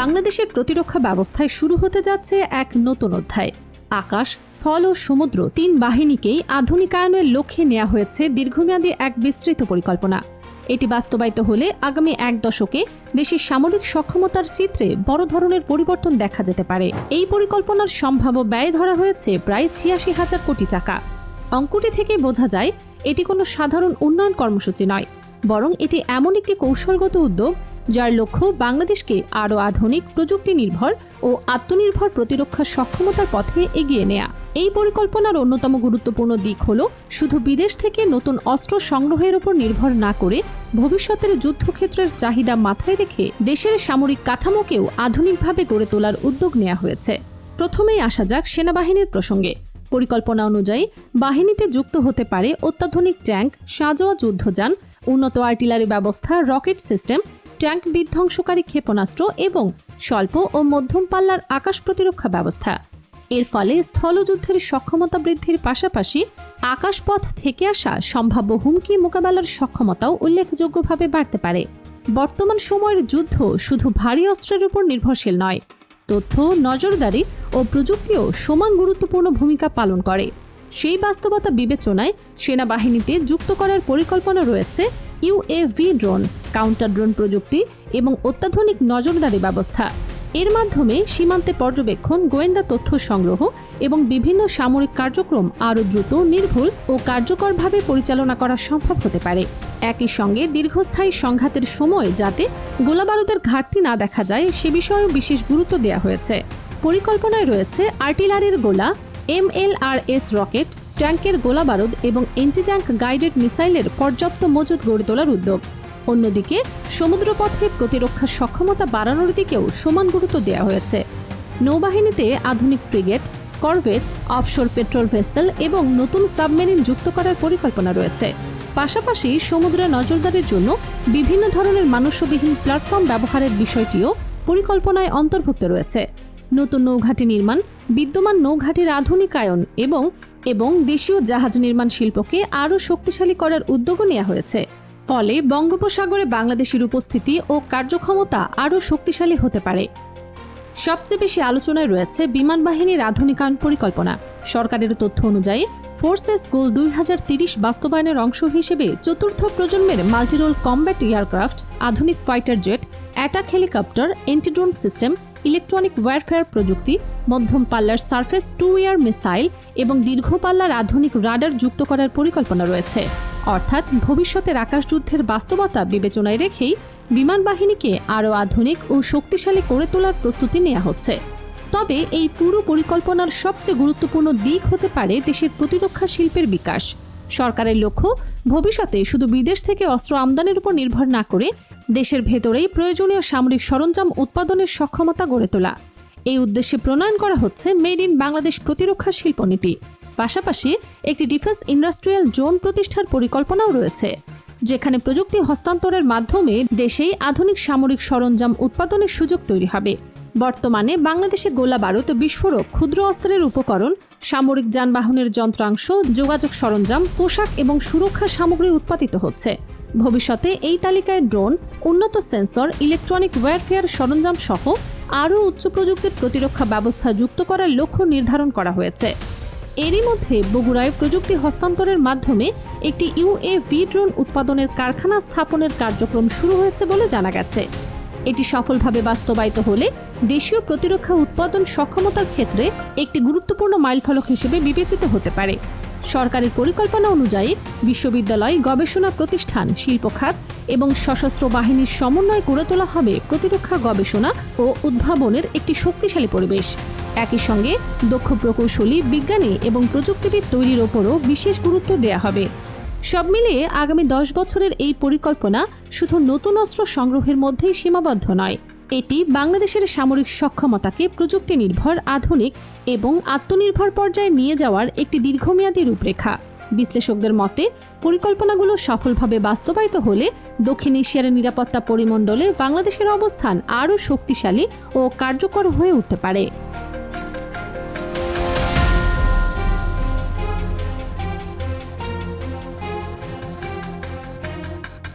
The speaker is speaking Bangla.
বাংলাদেশের প্রতিরক্ষা ব্যবস্থায় শুরু হতে যাচ্ছে এক নতুন অধ্যায়। আকাশ, স্থল ও সমুদ্র তিন বাহিনীকেই আধুনিকায়নের লক্ষ্যে নেওয়া হয়েছে দীর্ঘমেয়াদী এক বিস্তৃত পরিকল্পনা। এটি বাস্তবায়িত হলে আগামী এক দশকে দেশের সামরিক সক্ষমতার চিত্রে বড় ধরনের পরিবর্তন দেখা যেতে পারে। এই পরিকল্পনার সম্ভাব্য ব্যয় ধরা হয়েছে প্রায় ৮৬,০০০ কোটি টাকা। অঙ্কটি থেকে বোঝা যায় এটি কোনো সাধারণ উন্নয়ন কর্মসূচি নয়, বরং এটি এমন একটি কৌশলগত উদ্যোগ যার লক্ষ্য বাংলাদেশকে আরও আধুনিক, প্রযুক্তি নির্ভর ও আত্মনির্ভর প্রতিরক্ষা সক্ষমতার পথে এগিয়ে নেয়া। এই পরিকল্পনার অন্যতম গুরুত্বপূর্ণ দিক হল শুধু বিদেশ থেকে নতুন অস্ত্র সংগ্রহের উপর নির্ভর না করে ভবিষ্যতের যুদ্ধক্ষেত্রের চাহিদা মাথায় রেখে দেশের সামরিক কাঠামোকেও আধুনিকভাবে গড়ে তোলার উদ্যোগ নেওয়া হয়েছে। প্রথমেই আসা যাক সেনাবাহিনীর প্রসঙ্গে। পরিকল্পনা অনুযায়ী বাহিনীতে যুক্ত হতে পারে অত্যাধুনিক ট্যাঙ্ক, সাঁজোয়া যুদ্ধযান, উন্নত আর্টিলারি ব্যবস্থা, রকেট সিস্টেম, ট্যাঙ্ক বিধ্বংসকারী ক্ষেপণাস্ত্র এবং স্বল্প ও মধ্যম পাল্লার আকাশ প্রতিরক্ষা ব্যবস্থা। এর ফলে স্থলযুদ্ধের সক্ষমতা বৃদ্ধির পাশাপাশি আকাশপথ থেকে আসা সম্ভাব্য হুমকি মোকাবেলার সক্ষমতাও উল্লেখযোগ্যভাবে বাড়তে পারে। বর্তমান সময়ের যুদ্ধ শুধু ভারী অস্ত্রের উপর নির্ভরশীল নয়, তথ্য, নজরদারি ও প্রযুক্তিও সমান গুরুত্বপূর্ণ ভূমিকা পালন করে। সেই বাস্তবতা বিবেচনায় সেনাবাহিনীতে যুক্ত করার পরিকল্পনা রয়েছে ইউএভি ড্রোন, কাউন্টার ড্রোন প্রযুক্তি এবং অত্যাধুনিক নজরদারি ব্যবস্থা। এর মাধ্যমে সীমান্তে পর্যবেক্ষণ, গোয়েন্দা তথ্য সংগ্রহ এবং বিভিন্ন সামরিক কার্যক্রম আরও দ্রুত, নির্ভুল ও কার্যকরভাবে পরিচালনা করা সম্ভব হতে পারে। একই সঙ্গে দীর্ঘস্থায়ী সংঘাতের সময় যাতে গোলাবারুদের ঘাটতি না দেখা যায় সে বিষয়েও বিশেষ গুরুত্ব দেওয়া হয়েছে। পরিকল্পনায় রয়েছে আর্টিলারির গোলা, MLRS রকেট, ট্যাঙ্কের গোলাবারুদ এবং এন্টি ট্যাঙ্ক গাইডেড মিসাইলের পর্যাপ্ত মজুত গড়ে তোলার উদ্যোগ। অন্যদিকে সমুদ্রপথে প্রতিরক্ষা সক্ষমতা বাড়ানোর দিকেও সমান গুরুত্ব দেওয়া হয়েছে। নৌবাহিনীতে আধুনিক frigate, corvette, offshore petrol vessel এবং নতুন সাবমেরিন যুক্ত করার পরিকল্পনা রয়েছে। পাশাপাশি সমুদ্রে নজরদারির জন্য বিভিন্ন ধরনের মানুষবিহীন প্ল্যাটফর্ম ব্যবহারের বিষয়টিও পরিকল্পনায় অন্তর্ভুক্ত রয়েছে। নতুন নৌঘাঁটি নির্মাণ, বিদ্যমান নৌঘাঁটির আধুনিকায়ন এবং দেশীয় জাহাজ নির্মাণ শিল্পকে আরও শক্তিশালী করার উদ্যোগও নেওয়া হয়েছে। ফলে বঙ্গোপসাগরে বাংলাদেশের উপস্থিতি ও কার্যক্ষমতা আরও শক্তিশালী হতে পারে। সবচেয়ে বেশি আলোচনায় রয়েছে বিমান বাহিনীর আধুনিকায়ন পরিকল্পনা। সরকারের তথ্য অনুযায়ী ফোর্সেস গোল 2030 বাস্তবায়নের অংশ হিসেবে চতুর্থ প্রজন্মের মাল্টিরোল কমব্যাট এয়ারক্রাফট, আধুনিক fighter jet, attack helicopter, antidrone system, electronic warfare প্রযুক্তি, মধ্যম পাল্লার সারফেস টু এয়ার মিসাইল এবং দীর্ঘ পাল্লার আধুনিক রাডার যুক্ত করার পরিকল্পনা রয়েছে। অর্থাৎ ভবিষ্যতের আকাশযুদ্ধের বাস্তবতা বিবেচনায় রেখেই বিমান বাহিনীকে আরও আধুনিক ও শক্তিশালী করে তোলার প্রস্তুতি নেওয়া হচ্ছে। তবে এই পুরো পরিকল্পনার সবচেয়ে গুরুত্বপূর্ণ দিক হতে পারে দেশের প্রতিরক্ষা শিল্পের বিকাশ। সরকারের লক্ষ্য ভবিষ্যতে শুধু বিদেশ থেকে অস্ত্র আমদানির উপর নির্ভর না করে দেশের ভেতরেই প্রয়োজনীয় সামরিক সরঞ্জাম উৎপাদনের সক্ষমতা গড়ে তোলা। এই উদ্দেশ্যে প্রণয়ন করা হচ্ছে মেড ইন বাংলাদেশ প্রতিরক্ষা শিল্পনীতি। পাশাপাশি একটি ডিফেন্স ইন্ডাস্ট্রিয়াল জোন প্রতিষ্ঠার পরিকল্পনাও রয়েছে, যেখানে প্রযুক্তি হস্তান্তরের মাধ্যমে দেশেই আধুনিক সামরিক সরঞ্জাম উৎপাদনের সুযোগ তৈরি হবে। বর্তমানে বাংলাদেশে গোলাবারুদ, বিস্ফোরক, ক্ষুদ্র অস্ত্রের উপকরণ, সামরিক যানবাহনের যন্ত্রাংশ, যোগাযোগ সরঞ্জাম, পোশাক এবং সুরক্ষা সামগ্রী উৎপাদিত হচ্ছে। ভবিষ্যতে এই তালিকায় ড্রোন, উন্নত সেন্সর, ইলেকট্রনিক ওয়ারফেয়ার সরঞ্জাম সহ আরও উচ্চ প্রযুক্তির প্রতিরক্ষা ব্যবস্থা যুক্ত করার লক্ষ্য নির্ধারণ করা হয়েছে। এরই মধ্যে বগুড়ায় প্রযুক্তি হস্তান্তরের মাধ্যমে একটি ইউএভি ড্রোন উৎপাদনের কারখানা স্থাপনের কার্যক্রম শুরু হয়েছে বলে জানা গেছে। এটি সফলভাবে বাস্তবায়িত হলে দেশীয় প্রতিরক্ষা উৎপাদন সক্ষমতার ক্ষেত্রে একটি গুরুত্বপূর্ণ মাইলফলক হিসেবে বিবেচিত হতে পারে। সরকারের পরিকল্পনা অনুযায়ী বিশ্ববিদ্যালয়, গবেষণা প্রতিষ্ঠান, শিল্প খাত এবং সশস্ত্র বাহিনীর সমন্বয়ে গড়ে তোলা হবে প্রতিরক্ষা গবেষণা ও উদ্ভাবনের একটি শক্তিশালী পরিবেশ। একই সঙ্গে দক্ষ প্রকৌশলী, বিজ্ঞানী এবং প্রযুক্তিবিদ তৈরির ওপরও বিশেষ গুরুত্ব দেওয়া হবে। সব মিলিয়ে আগামী 10 বছরের এই পরিকল্পনা শুধু নতুন অস্ত্র সংগ্রহের মধ্যেই সীমাবদ্ধ নয়, এটি বাংলাদেশের সামরিক সক্ষমতাকে প্রযুক্তি নির্ভর, আধুনিক এবং আত্মনির্ভর পর্যায়ে নিয়ে যাওয়ার একটি দীর্ঘমেয়াদী রূপরেখা। বিশ্লেষকদের মতে পরিকল্পনাগুলো সফলভাবে বাস্তবায়িত হলে দক্ষিণ এশিয়ার নিরাপত্তা পরিমণ্ডলে বাংলাদেশের অবস্থান আরও শক্তিশালী ও কার্যকর হয়ে উঠতে পারে।